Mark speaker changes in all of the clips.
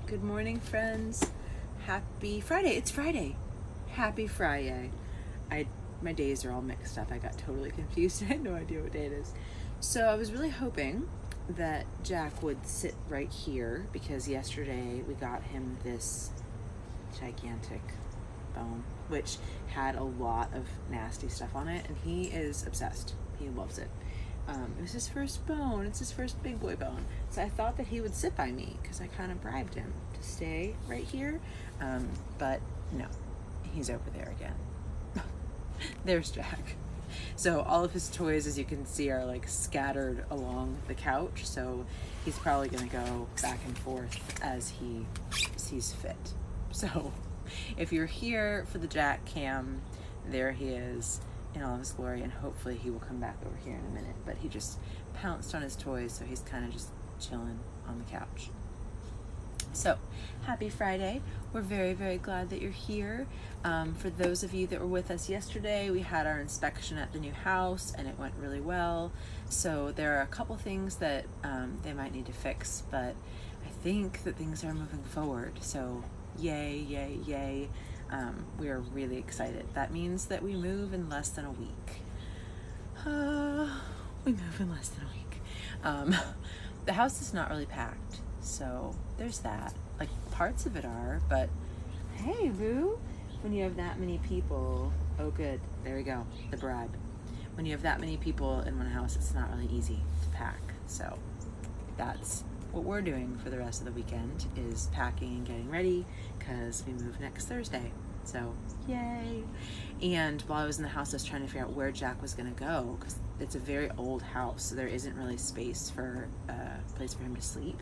Speaker 1: Good morning, friends. Happy Friday. It's Friday. Happy Friday. My days are all mixed up. I got totally confused. I had no idea what day it is. So I was really hoping that Jack would sit right here because yesterday we got him this gigantic bone, which had a lot of nasty stuff on it, and he is obsessed. He loves it. It was his first bone. It's his first big boy bone. So I thought that he would sit by me because I kind of bribed him to stay right here. But no, he's over there again. There's Jack. So all of his toys, as you can see, are like scattered along the couch. So he's probably going to go back and forth as he sees fit. So if you're here for the Jack cam, there he is in all of his glory, and hopefully he will come back over here in a minute. But he just pounced on his toys, so he's kind of just chilling on the couch. So happy Friday. We're very, very glad that you're here. For those of you that were with us yesterday, we had our inspection at the new house and it went really well. So there are a couple things that they might need to fix, but I think that things are moving forward. So yay, yay, yay. We are really excited. That means that we move in less than a week. We move in less than a week. The house is not really packed, so there's that. Like, parts of it are, but hey, boo, when you have that many people, oh good, there we go, the bribe. When you have that many people in one house, it's not really easy to pack. So that's what we're doing for the rest of the weekend, is packing and getting ready, because we move next Thursday. So yay. And while I was in the house, I was trying to figure out where Jack was going to go, because it's a very old house, so there isn't really space for a place for him to sleep.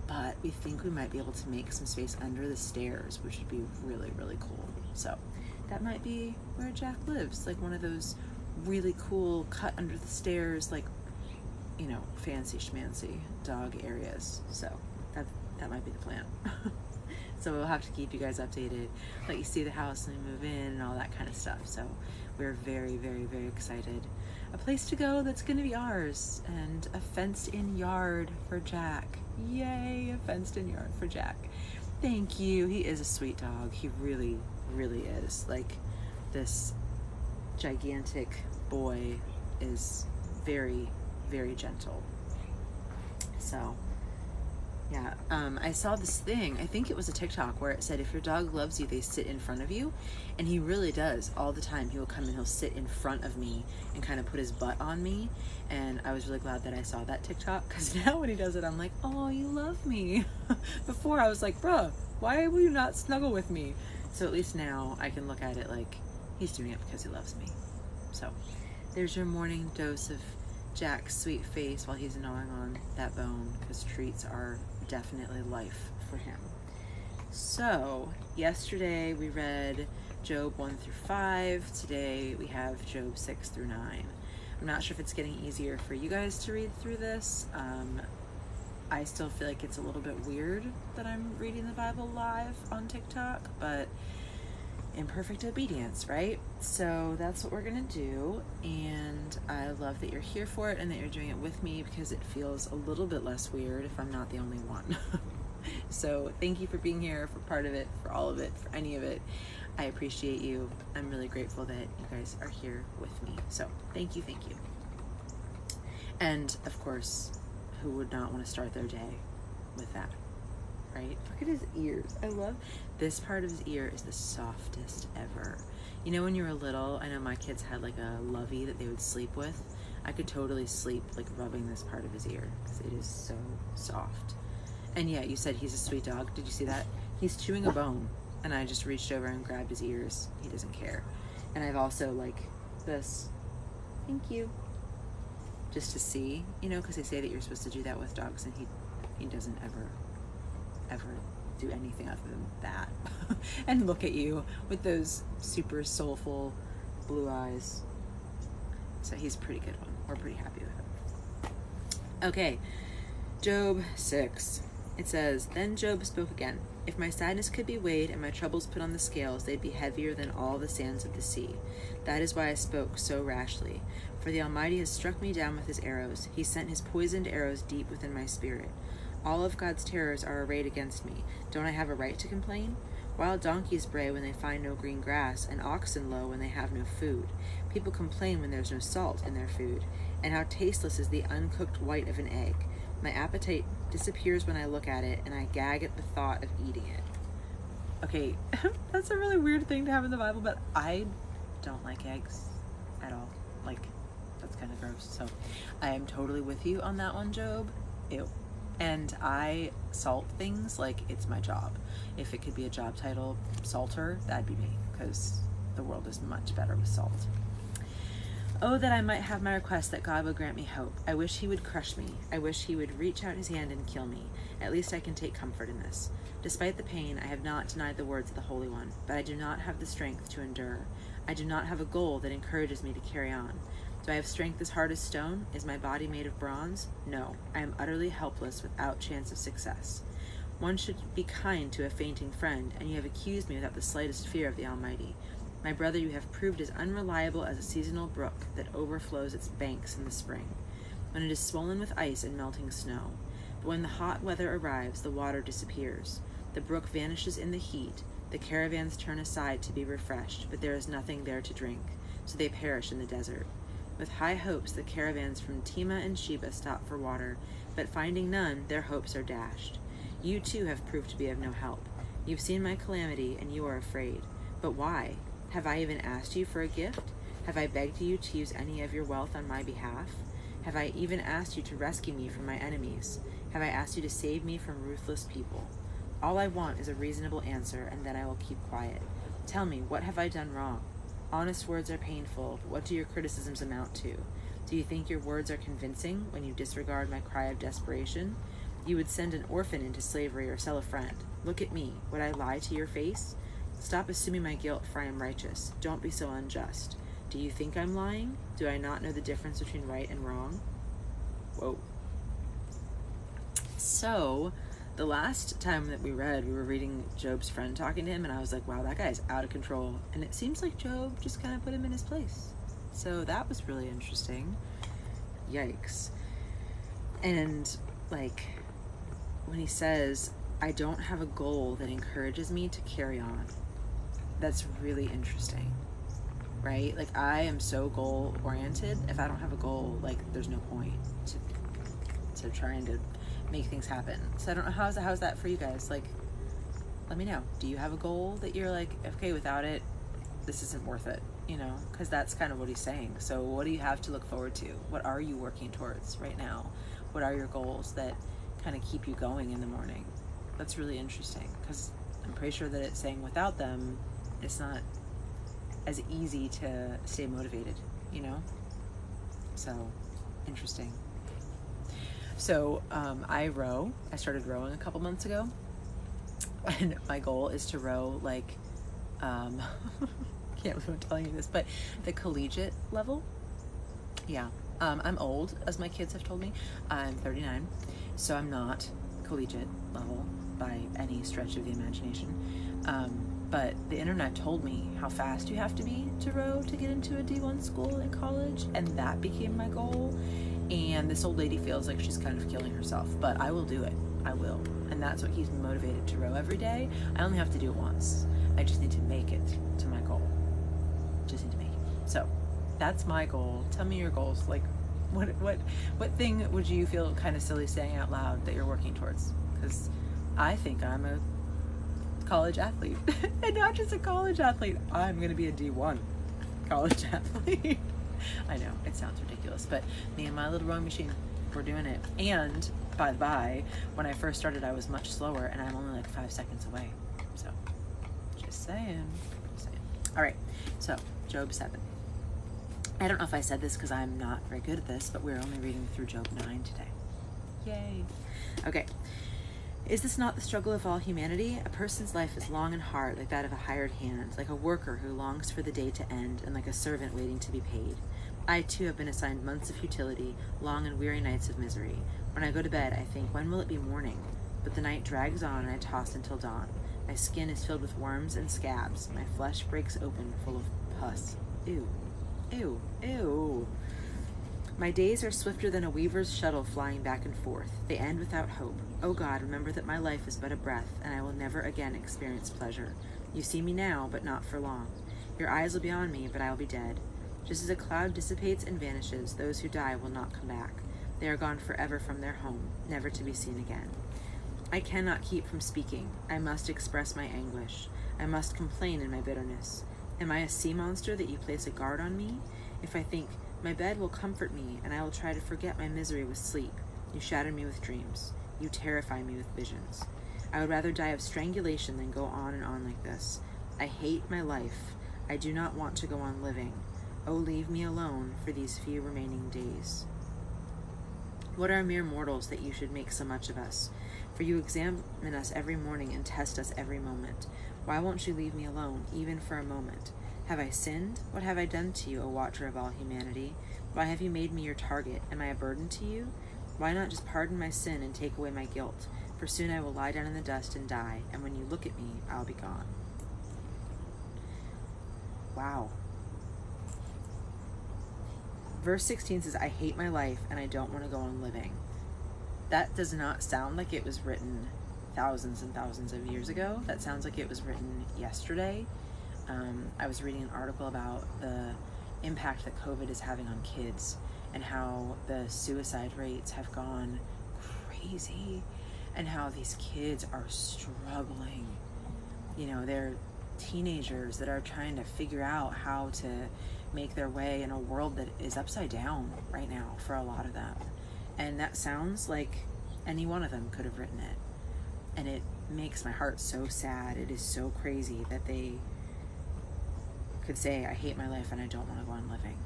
Speaker 1: But we think we might be able to make some space under the stairs, which would be really, really cool. So that might be where Jack lives, like one of those really cool cut under the stairs, like, you know, fancy schmancy dog areas. So that might be the plan. So we'll have to keep you guys updated, let you see the house and move in and all that kind of stuff. So we're very, very, very excited. A place to go that's going to be ours, and a fenced-in yard for Jack. Yay, a fenced-in yard for Jack. Thank you. He is a sweet dog. He really, really is. Like, this gigantic boy is very, very gentle. So yeah, I saw this thing, I think it was a TikTok, where it said if your dog loves you, they sit in front of you. And he really does all the time. He will come and he'll sit in front of me and kind of put his butt on me. And I was really glad that I saw that TikTok, because now when he does it, I'm like, oh, you love me. Before I was like, bruh, why will you not snuggle with me? So at least now I can look at it like he's doing it because he loves me. So there's your morning dose of Jack's sweet face while he's gnawing on that bone, because treats are definitely life for him. So yesterday we read Job 1 through 5. Today we have Job 6 through 9. I'm not sure if it's getting easier for you guys to read through this. I still feel like it's a little bit weird that I'm reading the Bible live on TikTok, but imperfect obedience, right? So that's what we're gonna do, and I love that you're here for it and that you're doing it with me, because it feels a little bit less weird if I'm not the only one. So thank you for being here, for part of it, for all of it, for any of it. I appreciate you. I'm really grateful that you guys are here with me. So thank you, thank you. And of course, who would not want to start their day with that? Right? Look at his ears. I love this part of his ear. Is the softest ever. You know, when you were little, I know my kids had like a lovey that they would sleep with. I could totally sleep like rubbing this part of his ear, because it is so soft. And yeah, you said he's a sweet dog. Did you see that? He's chewing a bone, and I just reached over and grabbed his ears. He doesn't care. And I've also like this. Thank you. Just to see, you know, because they say that you're supposed to do that with dogs, and he doesn't ever do anything other than that. And look at you with those super soulful blue eyes. So he's a pretty good one. We're pretty happy with him. Okay, Job 6. It says, Then Job spoke again. If my sadness could be weighed and my troubles put on the scales, they'd be heavier than all the sands of the sea. That is why I spoke so rashly. For the Almighty has struck me down with his arrows. He sent his poisoned arrows deep within my spirit. All of God's terrors are arrayed against me. Don't I have a right to complain? Wild donkeys bray when they find no green grass, and oxen low when they have no food. People complain when there's no salt in their food, and how tasteless is the uncooked white of an egg. My appetite disappears when I look at it, and I gag at the thought of eating it. Okay, that's a really weird thing to have in the Bible, but I don't like eggs at all. Like, that's kind of gross. So I am totally with you on that one, Job. Ew. And I salt things like it's my job. If it could be a job title, salter, that'd be me, because the world is much better with salt. Oh, that I might have my request, that God would grant me hope. I wish he would crush me. I wish he would reach out his hand and kill me. At least I can take comfort in this. Despite the pain, I have not denied the words of the Holy One, but I do not have the strength to endure. I do not have a goal that encourages me to carry on. Do I have strength as hard as stone? Is my body made of bronze? No, I am utterly helpless without chance of success. One should be kind to a fainting friend, and you have accused me without the slightest fear of the Almighty. My brother, you have proved as unreliable as a seasonal brook that overflows its banks in the spring, when it is swollen with ice and melting snow. But when the hot weather arrives, the water disappears. The brook vanishes in the heat. The caravans turn aside to be refreshed, but there is nothing there to drink, so they perish in the desert. With high hopes, the caravans from Tema and Sheba stop for water, but finding none, their hopes are dashed. You too have proved to be of no help. You've seen my calamity, and you are afraid. But why? Have I even asked you for a gift? Have I begged you to use any of your wealth on my behalf? Have I even asked you to rescue me from my enemies? Have I asked you to save me from ruthless people? All I want is a reasonable answer, and then I will keep quiet. Tell me, what have I done wrong? Honest words are painful, but what do your criticisms amount to? Do you think your words are convincing when you disregard my cry of desperation? You would send an orphan into slavery or sell a friend. Look at me. Would I lie to your face? Stop assuming my guilt, for I am righteous. Don't be so unjust. Do you think I'm lying? Do I not know the difference between right and wrong? Whoa. So, the last time that we read, we were reading Job's friend talking to him, and I was like, wow, that guy's out of control. And it seems like Job just kind of put him in his place. So that was really interesting. Yikes. And, like, when he says, I don't have a goal that encourages me to carry on, that's really interesting, right? Like, I am so goal-oriented. If I don't have a goal, like, there's no point to trying to make things happen. So I don't know, how's that for you guys? Like, let me know. Do you have a goal that you're like, okay, without it, this isn't worth it, you know? Because that's kind of what he's saying. So what do you have to look forward to? What are you working towards right now? What are your goals that kind of keep you going in the morning? That's really interesting, because I'm pretty sure that it's saying without them, it's not as easy to stay motivated, you know? So, interesting. So, I row. I started rowing a couple months ago, and my goal is to row, like, can't believe I'm telling you this, but the collegiate level. Yeah. I'm old, as my kids have told me. I'm 39, so I'm not collegiate level by any stretch of the imagination. But the internet told me how fast you have to be to row to get into a D1 school in college, and that became my goal. And this old lady feels like she's kind of killing herself, but I will do it. I will. And that's what keeps me motivated to row every day. I only have to do it once. I just need to make it to my goal. Just need to make it. So that's my goal. Tell me your goals. Like, what thing would you feel kind of silly saying out loud that you're working towards? Because I think I'm a college athlete. And not just a college athlete. I'm going to be a D1 college athlete. I know, it sounds ridiculous, but me and my little rowing machine, we're doing it. And, by the by, when I first started, I was much slower, and I'm only like 5 seconds away. So, just saying. All right, so, Job 7. I don't know if I said this because I'm not very good at this, but we're only reading through Job 9 today. Yay. Okay. Is this not the struggle of all humanity? A person's life is long and hard, like that of a hired hand, like a worker who longs for the day to end, and like a servant waiting to be paid. I, too, have been assigned months of futility, long and weary nights of misery. When I go to bed, I think, when will it be morning? But the night drags on, and I toss until dawn. My skin is filled with worms and scabs. My flesh breaks open, full of pus. Ew. Ew. Ew. My days are swifter than a weaver's shuttle flying back and forth. They end without hope. O God, remember that my life is but a breath, and I will never again experience pleasure. You see me now, but not for long. Your eyes will be on me, but I will be dead. Just as a cloud dissipates and vanishes, those who die will not come back. They are gone forever from their home, never to be seen again. I cannot keep from speaking. I must express my anguish. I must complain in my bitterness. Am I a sea monster that you place a guard on me? If I think, my bed will comfort me, and I will try to forget my misery with sleep, you shatter me with dreams. You terrify me with visions. I would rather die of strangulation than go on and on like this. I hate my life. I do not want to go on living. Oh, leave me alone for these few remaining days. What are mere mortals that you should make so much of us? For you examine us every morning and test us every moment. Why won't you leave me alone, even for a moment? Have I sinned? What have I done to you, O watcher of all humanity? Why have you made me your target? Am I a burden to you? Why not just pardon my sin and take away my guilt? For soon I will lie down in the dust and die, and when you look at me, I'll be gone. Wow. Verse 16 says, I hate my life and I don't want to go on living. That does not sound like it was written thousands and thousands of years ago. That sounds like it was written yesterday. I was reading an article about the impact that COVID is having on kids and how the suicide rates have gone crazy and how these kids are struggling. You know, they're teenagers that are trying to figure out how to make their way in a world that is upside down right now for a lot of them. And that sounds like any one of them could have written it. And it makes my heart so sad. It is so crazy that they could say, I hate my life and I don't want to go on living.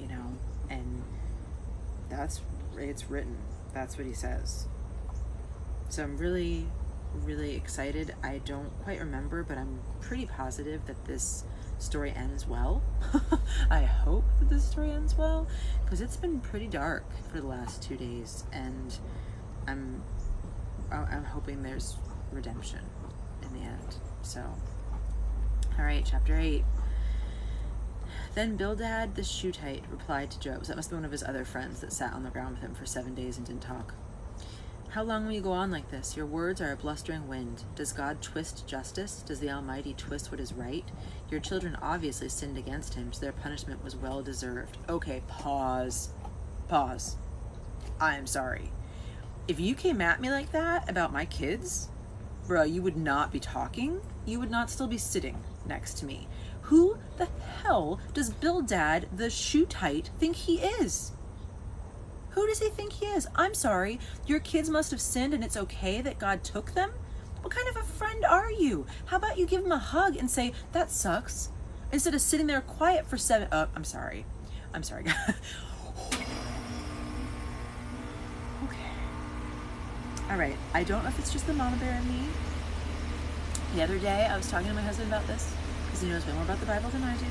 Speaker 1: You know, and it's written. That's what he says. So I'm really, really excited. I don't quite remember, but I'm pretty positive that this story ends well. I hope that this story ends well, because it's been pretty dark for the last 2 days, and I'm hoping there's redemption in the end. So, all right, chapter 8. Then Bildad the Shuhite replied to Job. So that must be one of his other friends that sat on the ground with him for 7 days and didn't talk. How long will you go on like this? Your words are a blustering wind. Does God twist justice? Does the Almighty twist what is right? Your children obviously sinned against him, so their punishment was well deserved. Okay, pause. I'm sorry. If you came at me like that about my kids, bro, you would not be talking. You would not still be sitting next to me. Who the hell does Bildad the Shuhite think he is? Who does he think he is? I'm sorry. Your kids must have sinned and it's okay that God took them? What kind of a friend are you? How about you give him a hug and say, that sucks, instead of sitting there quiet for I'm sorry. Okay. All right. I don't know if it's just the mama bear in me. The other day, I was talking to my husband about this, because he knows way more about the Bible than I do.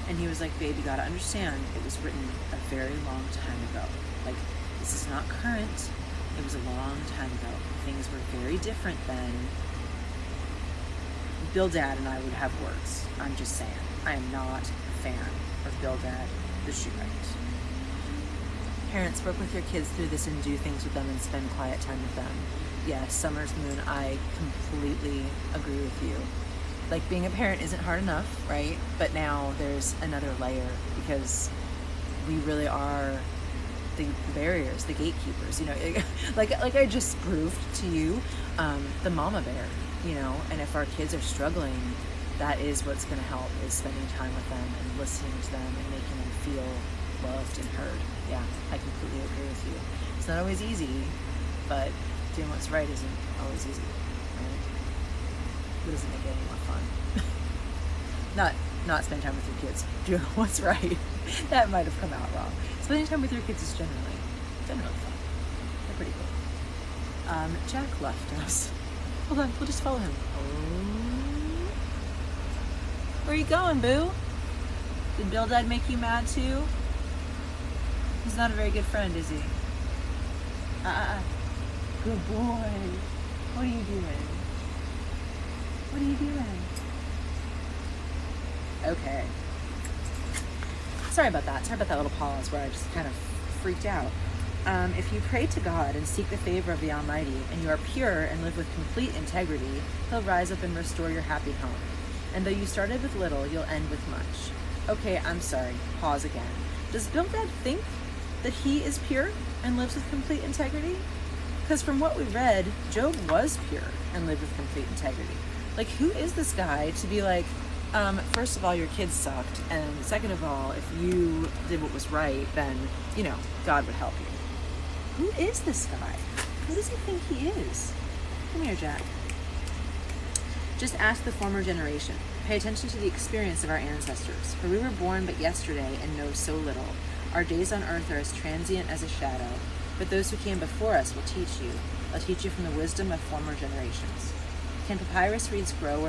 Speaker 1: And he was like, babe, you gotta understand, it was written a very long time ago. Like, this is not current. It was a long time ago. Things were very different then. Bildad and I would have words. I'm just saying. I am not a fan of Bildad the Shuhite. Parents, work with your kids through this and do things with them and spend quiet time with them. Yes, Summer's Moon, I completely agree with you. Like, being a parent isn't hard enough, right? But now there's another layer, because we really are the barriers, the gatekeepers, you know, like I just proved to you, the mama bear, you know, and if our kids are struggling, that is what's going to help, is spending time with them and listening to them and making them feel loved and heard. Yeah, I completely agree with you. It's not always easy, but doing what's right isn't always easy, right? It doesn't make it any more fun. Not spend time with your kids doing what's right. That might have come out wrong. Spending time with your kids is generally fun. They're pretty cool. Jack left us. Hold on, we'll just follow him. Oh. Where are you going, boo? Did Bildad make you mad too? He's not a very good friend, is he? Good boy. What are you doing? What are you doing? Okay. Sorry about that. Sorry about that little pause where I just kind of freaked out. If you pray to God and seek the favor of the Almighty, and you are pure and live with complete integrity, he'll rise up and restore your happy home. And though you started with little, you'll end with much. Okay, I'm sorry. Pause again. Does Bildad think that he is pure and lives with complete integrity? Because from what we read, Job was pure and lived with complete integrity. Like, who is this guy to be like, first of all, your kids sucked, and second of all, if you did what was right, then, God would help you. Who is this guy? Who does he think he is? Come here, Jack. Just ask the former generation. Pay attention to the experience of our ancestors, for we were born but yesterday and know so little. Our days on earth are as transient as a shadow, but those who came before us will teach you. They'll teach you from the wisdom of former generations. Can papyrus reeds grow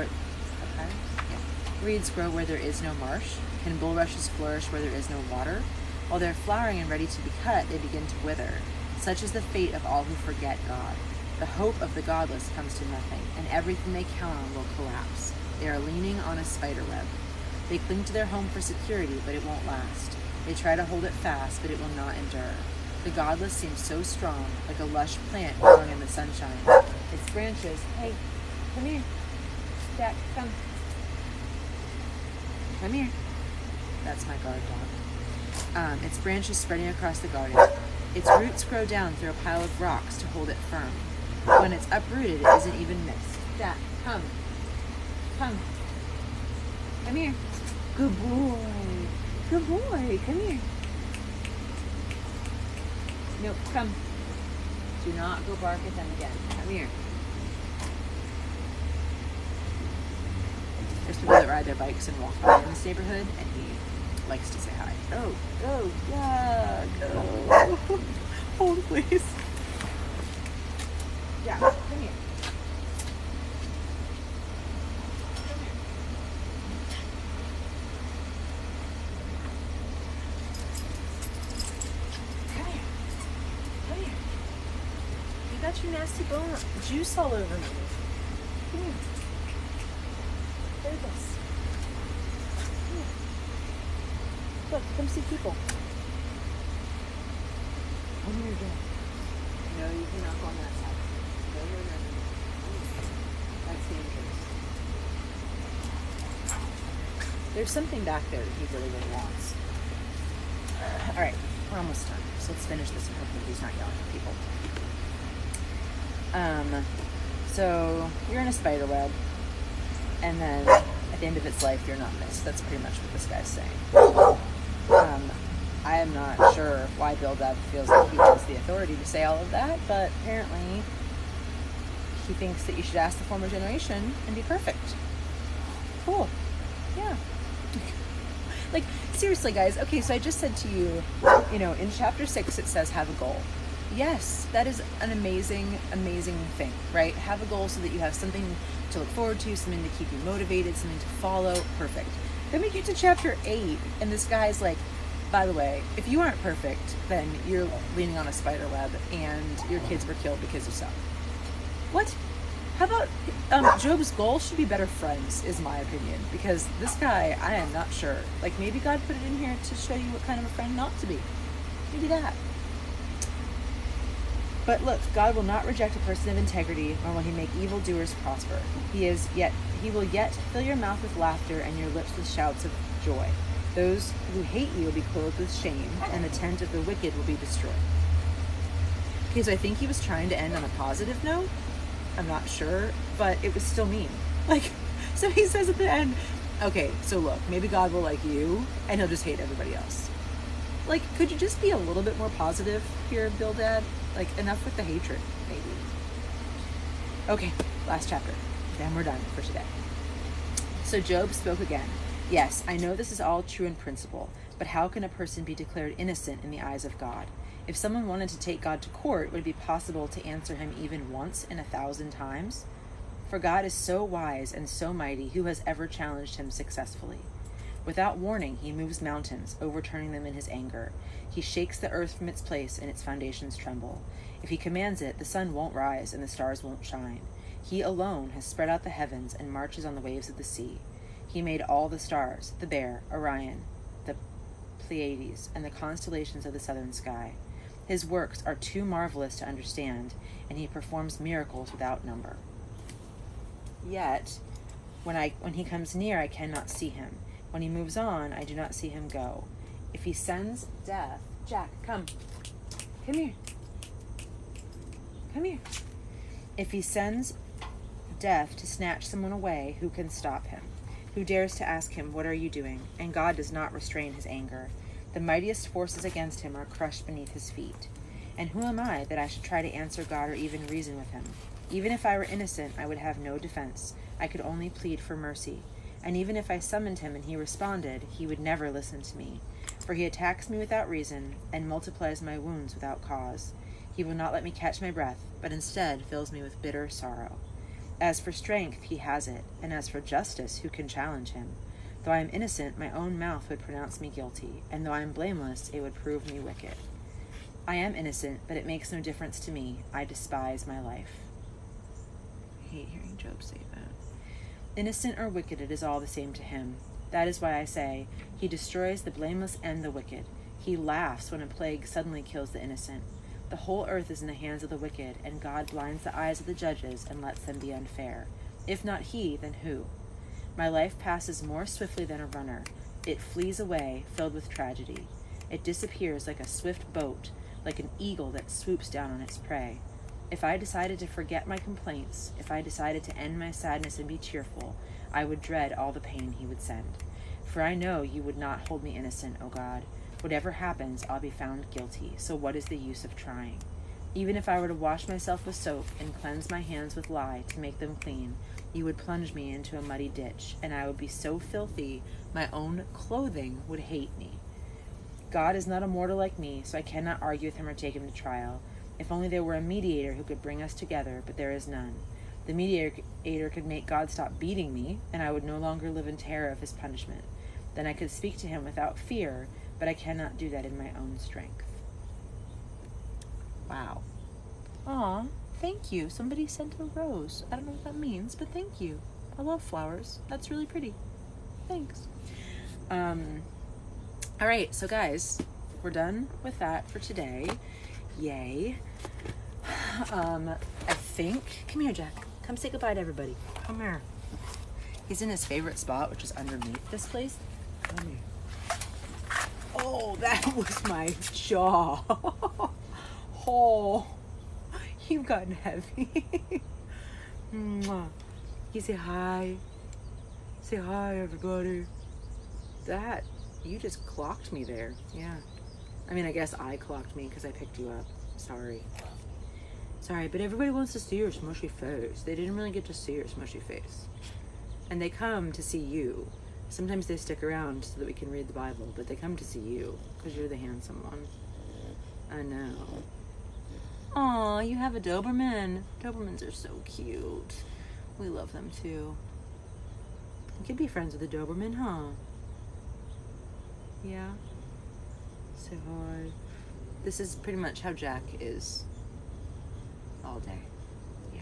Speaker 1: where there is no marsh? Can bulrushes flourish where there is no water? While they're flowering and ready to be cut, they begin to wither. Such is the fate of all who forget God. The hope of the godless comes to nothing, and everything they count on will collapse. They are leaning on a spider web. They cling to their home for security, but it won't last. They try to hold it fast, but it will not endure. The godless seem so strong, like a lush plant growing in the sunshine. Its branches, hey, come here. Jack, come. Come here. That's my guard dog. Its branches spreading across the garden. Its roots grow down through a pile of rocks to hold it firm. When it's uprooted, it isn't even missed. Jack, come. Come. Come here. Good boy. Good boy. Come here. Nope, come. Do not go bark at them again. Come here. There's people that ride their bikes and walk around in this neighborhood, and he likes to say hi. Oh, go, yeah, go. Hold, please. Yeah, come here. Come here. Come here. Come here. You got your nasty bone juice all over me. Come here. There it is. Come here. Look, come see people. Come here, Jack. No, you cannot go on that side. No. That's dangerous. There's something back there that he really, really wants. All right, we're almost done. So let's finish this and hopefully he's not yelling at people. So you're in a spider web, and then at the end of its life, you're not missed. That's pretty much what this guy's saying. I am not sure why Bildad feels like he has the authority to say all of that, but apparently he thinks that you should ask the former generation and be perfect. Cool. Yeah. Like, seriously, guys. Okay, so I just said to you, in chapter 6 it says have a goal. Yes, that is an amazing, amazing thing, right? Have a goal so that you have something to look forward to, something to keep you motivated, something to follow. Perfect. Then we get to chapter 8, and this guy's like, by the way, if you aren't perfect, then you're leaning on a spider web, and your kids were killed because you suck. What? How about Job's goal should be better friends, is my opinion, because this guy, I am not sure. Like, maybe God put it in here to show you what kind of a friend not to be. Maybe that. But look, God will not reject a person of integrity, nor will he make evildoers prosper. He will yet fill your mouth with laughter and your lips with shouts of joy. Those who hate you will be clothed with shame, and the tent of the wicked will be destroyed. Okay, so I think he was trying to end on a positive note. I'm not sure, but it was still mean. Like, so he says at the end, okay, so look, maybe God will like you, and he'll just hate everybody else. Like, could you just be a little bit more positive here, Bildad? Like, enough with the hatred, maybe. Okay, last chapter. Then we're done for today. So Job spoke again. Yes, I know this is all true in principle, but how can a person be declared innocent in the eyes of God? If someone wanted to take God to court, would it be possible to answer him even once in 1,000 times? For God is so wise and so mighty, who has ever challenged him successfully? Without warning, he moves mountains, overturning them in his anger. He shakes the earth from its place, and its foundations tremble. If he commands it, the sun won't rise, and the stars won't shine. He alone has spread out the heavens and marches on the waves of the sea. He made all the stars, the Bear, Orion, the Pleiades, and the constellations of the southern sky. His works are too marvelous to understand, and he performs miracles without number. Yet, when he comes near, I cannot see him. When he moves on, I do not see him go. If he sends death... Jack, come. Come here. Come here. If he sends death to snatch someone away, who can stop him? Who dares to ask him, what are you doing? And God does not restrain his anger. The mightiest forces against him are crushed beneath his feet. And who am I that I should try to answer God or even reason with him? Even if I were innocent, I would have no defense. I could only plead for mercy. And even if I summoned him and he responded, he would never listen to me. For he attacks me without reason and multiplies my wounds without cause. He will not let me catch my breath, but instead fills me with bitter sorrow. As for strength, he has it, and as for justice, who can challenge him? Though I am innocent, my own mouth would pronounce me guilty, and though I am blameless, it would prove me wicked. I am innocent, but it makes no difference to me. I despise my life. I hate hearing Job say that. Innocent or wicked, it is all the same to him. That is why I say, he destroys the blameless and the wicked. He laughs when a plague suddenly kills the innocent. The whole earth is in the hands of the wicked, and God blinds the eyes of the judges and lets them be unfair. If not he, then who? My life passes more swiftly than a runner. It flees away, filled with tragedy. It disappears like a swift boat, like an eagle that swoops down on its prey. If I decided to forget my complaints, if I decided to end my sadness and be cheerful, I would dread all the pain he would send. For I know you would not hold me innocent, O God. Whatever happens, I'll be found guilty, so what is the use of trying? Even if I were to wash myself with soap and cleanse my hands with lye to make them clean, you would plunge me into a muddy ditch, and I would be so filthy my own clothing would hate me. God is not a mortal like me, so I cannot argue with him or take him to trial. If only there were a mediator who could bring us together, but there is none. The mediator could make God stop beating me, and I would no longer live in terror of his punishment. Then I could speak to him without fear, but I cannot do that in my own strength. Wow. Aw, thank you. Somebody sent a rose. I don't know what that means, but thank you. I love flowers. That's really pretty. Thanks. All right, so guys, we're done with that for today. Yay. I think, come here, Jack. Come say goodbye to everybody. Come here. He's in his favorite spot, which is underneath this place. Come here. Oh, that was my jaw. Oh, you've gotten heavy. Mwah. You say hi. Say hi, everybody. That, you just clocked me there. Yeah. I mean, I guess I clocked me because I picked you up. Sorry. Sorry, but everybody wants to see your smushy face. They didn't really get to see your smushy face. And they come to see you. Sometimes they stick around so that we can read the Bible, but they come to see you because you're the handsome one. I know. Aw, you have a Doberman. Dobermans are so cute. We love them too. You could be friends with a Doberman, huh? Yeah? Say hi. This is pretty much how Jack is all day. Yeah.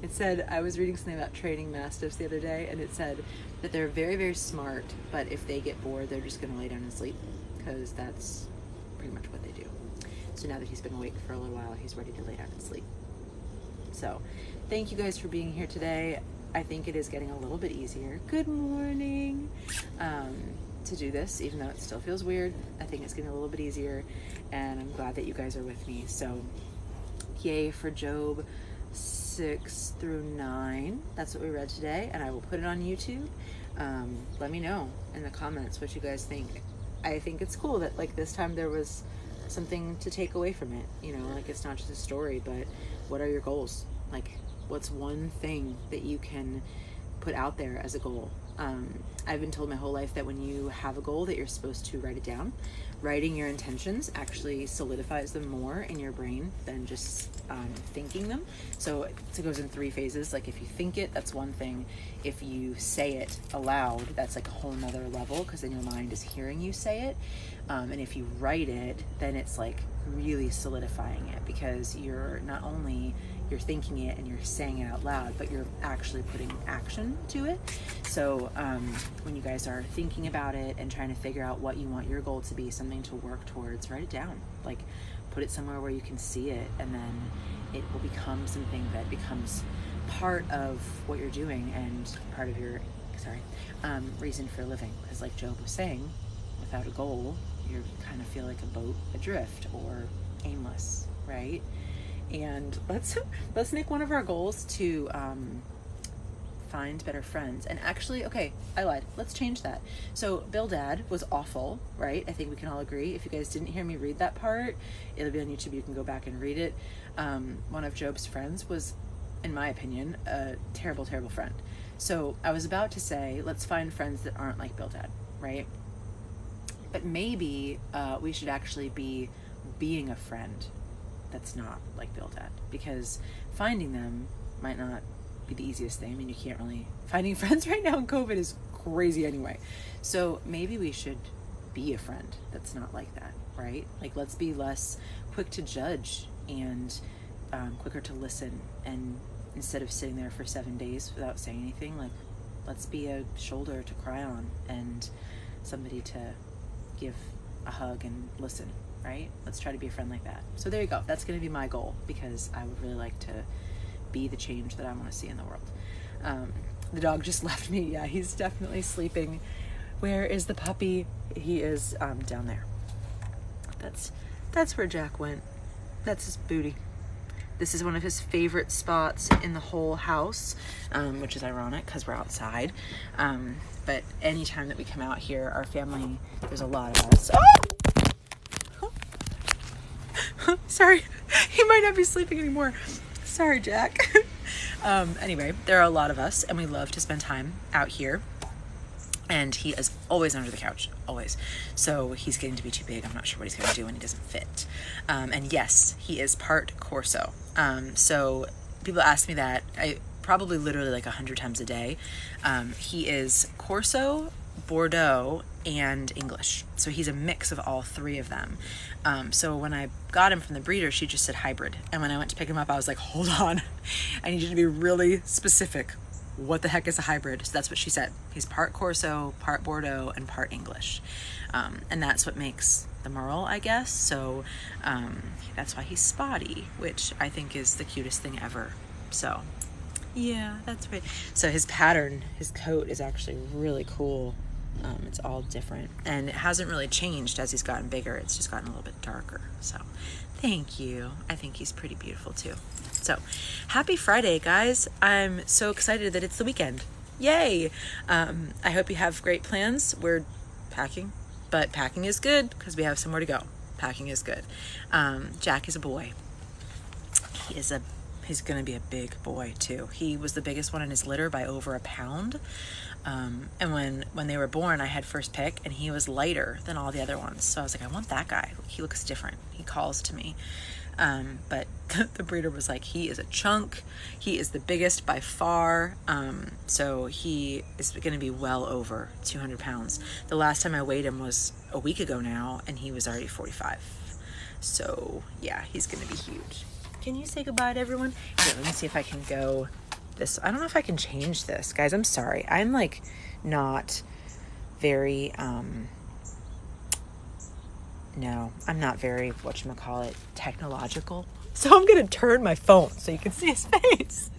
Speaker 1: It said, I was reading something about training mastiffs the other day, and it said that they're very, very smart, but if they get bored, they're just going to lay down and sleep, because that's pretty much what they do. So now that he's been awake for a little while, he's ready to lay down and sleep. So thank you guys for being here today. I think it is getting a little bit easier. Good morning. To do this, even though it still feels weird, I think it's getting a little bit easier, and I'm glad that you guys are with me. So yay for Job 6 through 9. That's what we read today, and I will put it on YouTube. Let me know in the comments what you guys think. I think it's cool that like this time there was something to take away from it, you know, like it's not just a story, but what are your goals? Like, what's one thing that you can put out there as a goal? I've been told my whole life that when you have a goal that you're supposed to write it down. Writing your intentions actually solidifies them more in your brain than just thinking them. So it goes in 3 phases. Like if you think it, that's one thing. If you say it aloud, that's like a whole nother level, because then your mind is hearing you say it. And if you write it, then it's like really solidifying it, because you're not only you're thinking it and you're saying it out loud, but you're actually putting action to it. So when you guys are thinking about it and trying to figure out what you want your goal to be, something to work towards, write it down. Like, put it somewhere where you can see it, and then it will become something that becomes part of what you're doing and part of your reason for living. Because like Job was saying, without a goal, you kind of feel like a boat adrift or aimless, right? And let's make one of our goals to find better friends. And actually, okay, I lied. Let's change that. So Bildad was awful, right? I think we can all agree. If you guys didn't hear me read that part, it'll be on YouTube. You can go back and read it. One of Job's friends was, in my opinion, a terrible, terrible friend. So I was about to say, let's find friends that aren't like Bildad, right? But maybe we should actually be being a friend that's not like Bildad, because finding them might not be the easiest thing. I mean, you can't really, finding friends right now in COVID is crazy anyway. So maybe we should be a friend that's not like that, right? Like, let's be less quick to judge and quicker to listen. And instead of sitting there for 7 days without saying anything, like, let's be a shoulder to cry on and somebody to give a hug and listen, right? Let's try to be a friend like that. So there you go. That's going to be my goal, because I would really like to be the change that I want to see in the world. The dog just left me. Yeah, he's definitely sleeping. Where is the puppy? He is down there. That's where Jack went. That's his booty. This is one of his favorite spots in the whole house, which is ironic because we're outside. But anytime that we come out here, our family, there's a lot of us. Oh! Sorry, he might not be sleeping anymore. Sorry, Jack. Anyway, there are a lot of us, and we love to spend time out here. And he is always under the couch, always. So he's getting to be too big. I'm not sure what he's going to do when he doesn't fit. And yes, he is part Corso. So people ask me that, I probably literally like 100 times a day. He is Corso, Bordeaux, and English. So he's a mix of all three of them. So when I got him from the breeder, she just said hybrid. And when I went to pick him up, I was like, hold on. I need you to be really specific. What the heck is a hybrid? So that's what she said. He's part Corso, part Bordeaux, and part English. And that's what makes the Merle, I guess. So that's why he's spotty, which I think is the cutest thing ever. So yeah, that's right. So his pattern, his coat is actually really cool. It's all different, and it hasn't really changed as he's gotten bigger. It's just gotten a little bit darker. So thank you. I think he's pretty beautiful too. So happy Friday, guys. I'm so excited that it's the weekend. Yay. I hope you have great plans. We're packing, but packing is good because we have somewhere to go. Packing is good. Jack is a boy. He's going to be a big boy too. He was the biggest one in his litter by over a pound. And when they were born, I had first pick, and he was lighter than all the other ones. So I was like, I want that guy. He looks different. He calls to me. But the breeder was like, he is a chunk. He is the biggest by far. So he is going to be well over 200 pounds. The last time I weighed him was a week ago now, and he was already 45. So yeah, he's going to be huge. Can you say goodbye to everyone? Here, let me see if I can go this. I don't know if I can change this, guys. I'm sorry. I'm like not very, no, I'm not very, whatchamacallit, technological. So I'm going to turn my phone so you can see his face.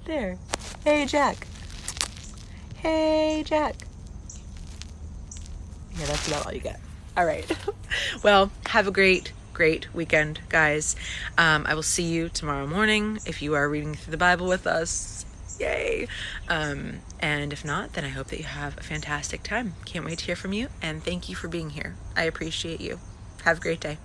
Speaker 1: There. Hey, Jack. Hey, Jack. Yeah, that's about all you get. All right. Well, have a great weekend, guys. I will see you tomorrow morning if you are reading through the Bible with us. Yay. And if not, then I hope that you have a fantastic time. Can't wait to hear from you, and thank you for being here. I appreciate you. Have a great day.